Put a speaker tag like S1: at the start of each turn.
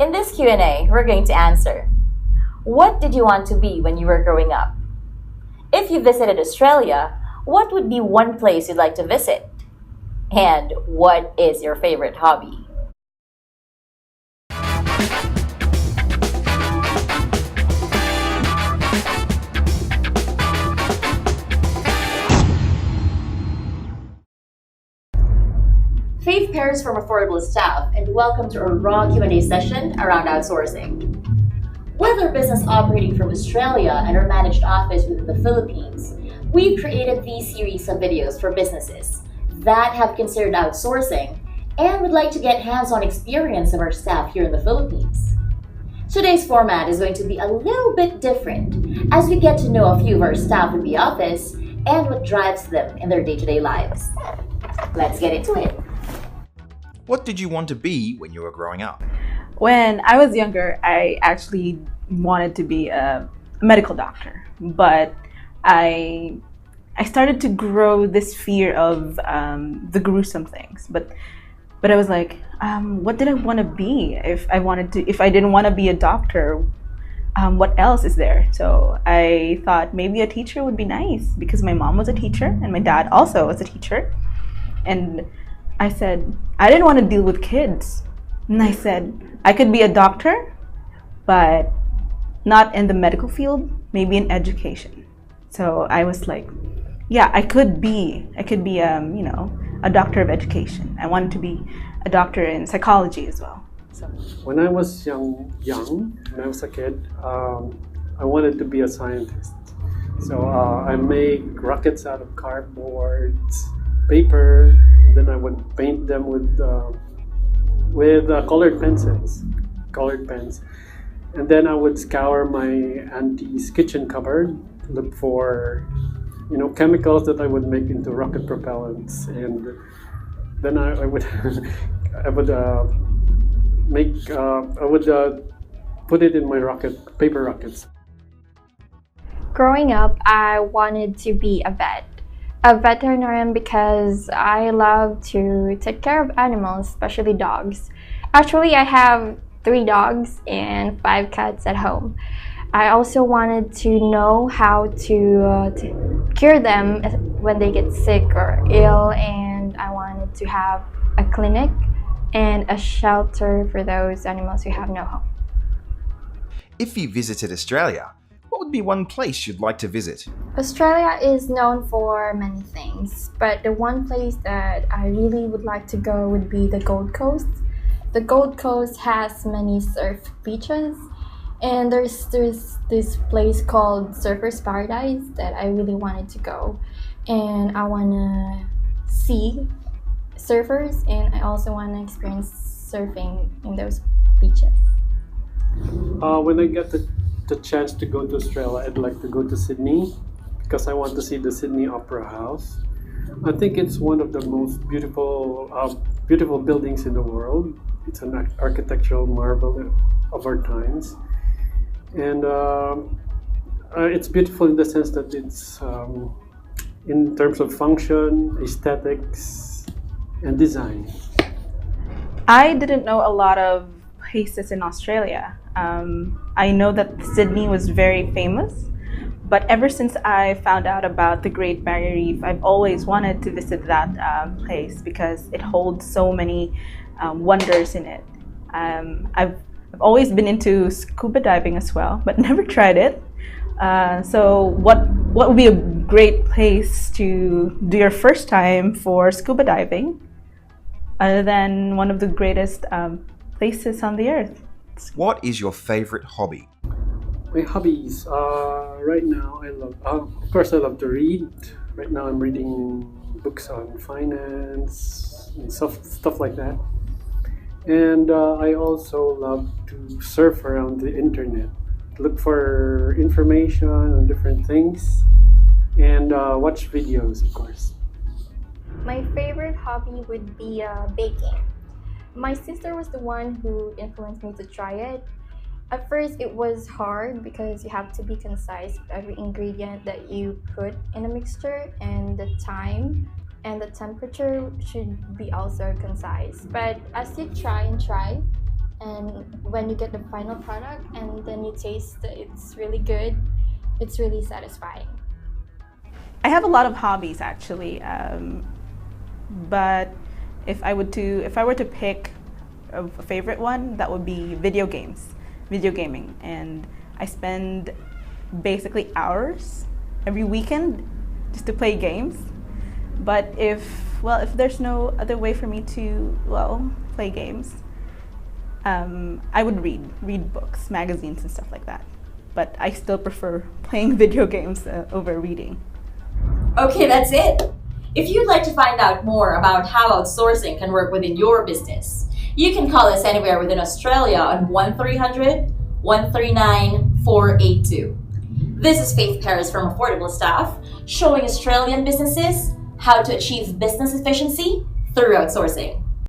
S1: In this Q&A, we're going to answer, what did you want to be when you were growing up? If you visited Australia, what would be one place you'd like to visit? And what is your favorite hobby? Faith Paris from Affordable Staff, and welcome to our raw Q&A session around outsourcing. Whether business operating from Australia and our managed office within the Philippines, we've created these series of videos for businesses that have considered outsourcing and would like to get hands-on experience of our staff here in the Philippines. Today's format is going to be a little bit different as we get to know a few of our staff in the office and what drives them in their day-to-day lives. Let's get into it.
S2: What did you want to be when you were growing up?
S3: When I was younger, I actually wanted to be a medical doctor, but I started to grow this fear of the gruesome things. But I was like, what did I want to be? If I didn't want to be a doctor, what else is there? So I thought maybe a teacher would be nice because my mom was a teacher and my dad also was a teacher. And I said, I didn't want to deal with kids. And I said, I could be a doctor, but not in the medical field, maybe in education. So I was like, yeah, I could be a doctor of education. I wanted to be a doctor in psychology as well. So
S4: when I was young, when I was a kid, I wanted to be a scientist. So I make rockets out of cardboard, paper, and then I would paint them with colored pens, and then I would scour my auntie's kitchen cupboard, look for chemicals that I would make into rocket propellants, and then I would put it in my paper rockets.
S5: Growing up, I wanted to be a veterinarian, because I love to take care of animals, especially dogs. Actually, I have 3 dogs and 5 cats at home. I also wanted to know how to cure them when they get sick or ill, and I wanted to have a clinic and a shelter for those animals who have no home.
S2: If you visited Australia, what would be one place you'd like to visit?
S5: Australia is known for many things, but the one place that I really would like to go would be the Gold Coast. The Gold Coast has many surf beaches, and there's this place called Surfers Paradise that I really wanted to go, and I want to see surfers, and I also want to experience surfing in those beaches.
S4: When I get the chance to go to Australia, I'd like to go to Sydney because I want to see the Sydney Opera House. I think it's one of the most beautiful buildings in the world. It's an architectural marvel of our times, and it's beautiful in the sense that it's in terms of function, aesthetics, and design.
S3: I didn't know a lot of places in Australia. I know that Sydney was very famous, but ever since I found out about the Great Barrier Reef, I've always wanted to visit that place because it holds so many wonders in it. I've always been into scuba diving as well, but never tried it. So what would be a great place to do your first time for scuba diving, other than one of the greatest places on the earth?
S2: What is your favorite hobby?
S4: My hobbies, right now I love to read. Right now I'm reading books on finance and stuff like that. And I also love to surf around the internet, look for information on different things, and watch videos, of course.
S5: My favorite hobby would be baking. My sister was the one who influenced me to try it. At first, it was hard because you have to be concise with every ingredient that you put in a mixture, and the time and the temperature should be also concise. But as you try and when you get the final product and then you taste that it's really good, it's really satisfying.
S3: I have a lot of hobbies actually, but if I were to pick a favorite one, that would be video gaming, and I spend basically hours every weekend just to play games. But if there's no other way for me to play games, I would read books, magazines, and stuff like that. But I still prefer playing video games over reading.
S1: Okay, that's it. If you'd like to find out more about how outsourcing can work within your business, you can call us anywhere within Australia on 1300-139-482. This is Faith Paris from Affordable Staff, showing Australian businesses how to achieve business efficiency through outsourcing.